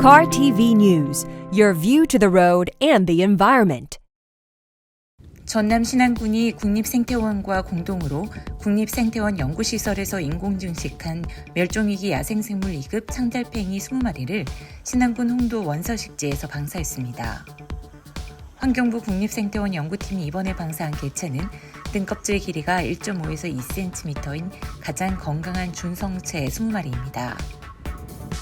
Car TV News, your view to the road and the environment. 전남 신안군이 국립생태원과 공동으로 국립생태원 연구시설에서 인공증식한 멸종위기 야생생물 2급 창달팽이 20마리를 신안군 홍도 원서식지에서 방사했습니다. 환경부 국립생태원 연구팀이 이번에 방사한 개체는 등껍질 길이가 1.5에서 2cm인 가장 건강한 준성체 20마리입니다.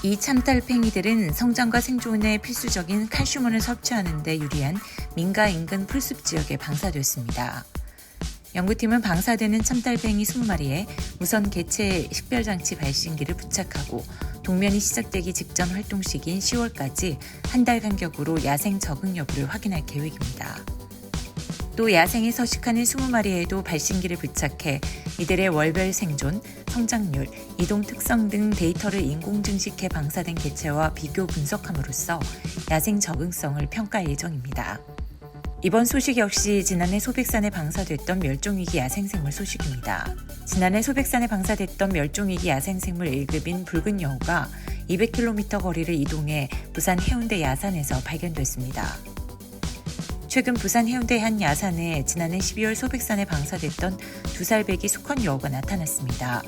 이 참달팽이들은 성장과 생존에 필수적인 칼슘원을 섭취하는 데 유리한 민가 인근 풀숲 지역에 방사됐습니다. 연구팀은 방사되는 참달팽이 20마리에 우선 개체 식별장치 발신기를 부착하고 동면이 시작되기 직전 활동 시기인 10월까지 한 달 간격으로 야생 적응 여부를 확인할 계획입니다. 또 야생에 서식하는 20마리에도 발신기를 부착해 이들의 월별 생존, 성장률, 이동 특성 등 데이터를 인공증식해 방사된 개체와 비교 분석함으로써 야생 적응성을 평가할 예정입니다. 이번 소식 역시 지난해 소백산에 방사됐던 멸종위기 야생생물 소식입니다. 지난해 소백산에 방사됐던 멸종위기 야생생물 1급인 붉은 여우가 200km 거리를 이동해 부산 해운대 야산에서 발견됐습니다. 최근 부산 해운대 한 야산에 지난해 12월 소백산에 방사됐던 2살배기 수컷 여우가 나타났습니다.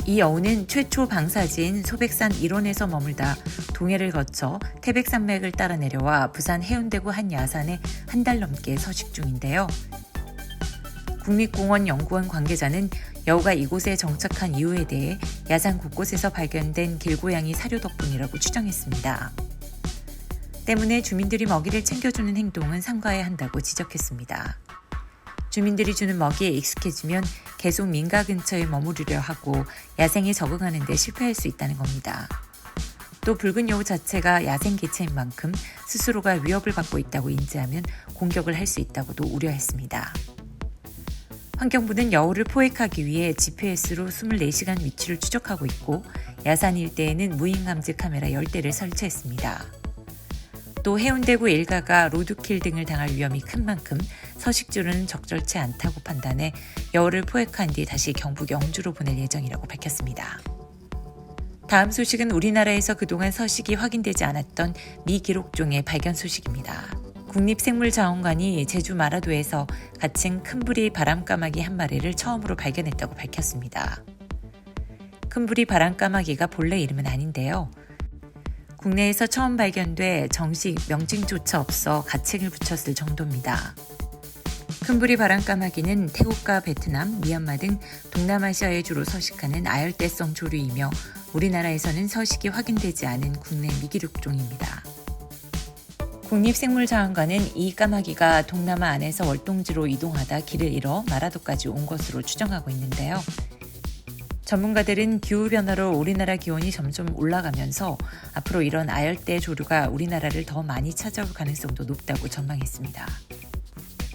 이 여우는 최초 방사지인 소백산 일원에서 머물다 동해를 거쳐 태백산맥을 따라 내려와 부산 해운대구 한 야산에 한 달 넘게 서식 중인데요. 국립공원연구원 관계자는 여우가 이곳에 정착한 이유에 대해 야산 곳곳에서 발견된 길고양이 사료 덕분이라고 추정했습니다. 때문에 주민들이 먹이를 챙겨주는 행동은 삼가해야 한다고 지적했습니다. 주민들이 주는 먹이에 익숙해지면 계속 민가 근처에 머무르려 하고 야생에 적응하는 데 실패할 수 있다는 겁니다. 또 붉은 여우 자체가 야생 개체인 만큼 스스로가 위협을 받고 있다고 인지하면 공격을 할 수 있다고도 우려했습니다. 환경부는 여우를 포획하기 위해 GPS로 24시간 위치를 추적하고 있고 야산 일대에는 무인 감지 카메라 10대를 설치했습니다. 또 해운대구 일가가 로드킬 등을 당할 위험이 큰 만큼 서식지로는 적절치 않다고 판단해 여우를 포획한 뒤 다시 경북 영주로 보낼 예정이라고 밝혔습니다. 다음 소식은 우리나라에서 그동안 서식이 확인되지 않았던 미기록종의 발견 소식입니다. 국립생물자원관이 제주 마라도에서 갇힌 큰부리 바람까마귀 한 마리를 처음으로 발견했다고 밝혔습니다. 큰부리 바람까마귀가 본래 이름은 아닌데요. 국내에서 처음 발견돼 정식 명칭조차 없어 가칭을 붙였을 정도입니다. 큰부리 바람까마귀는 태국과 베트남, 미얀마 등 동남아시아에 주로 서식하는 아열대성 조류이며 우리나라에서는 서식이 확인되지 않은 국내 미기록종입니다. 국립생물자원관은 이 까마귀가 동남아 안에서 월동지로 이동하다 길을 잃어 마라도까지 온 것으로 추정하고 있는데요. 전문가들은 기후변화로 우리나라 기온이 점점 올라가면서 앞으로 이런 아열대 조류가 우리나라를 더 많이 찾아올 가능성도 높다고 전망했습니다.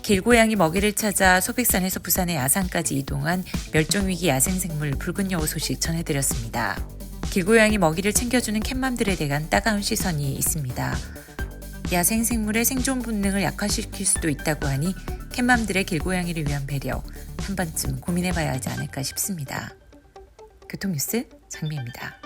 길고양이 먹이를 찾아 소백산에서 부산의 야산까지 이동한 멸종위기 야생생물 붉은 여우 소식 전해드렸습니다. 길고양이 먹이를 챙겨주는 캣맘들에 대한 따가운 시선이 있습니다. 야생생물의 생존 본능을 약화시킬 수도 있다고 하니 캣맘들의 길고양이를 위한 배려 한 번쯤 고민해봐야 하지 않을까 싶습니다. 교통뉴스 장미입니다.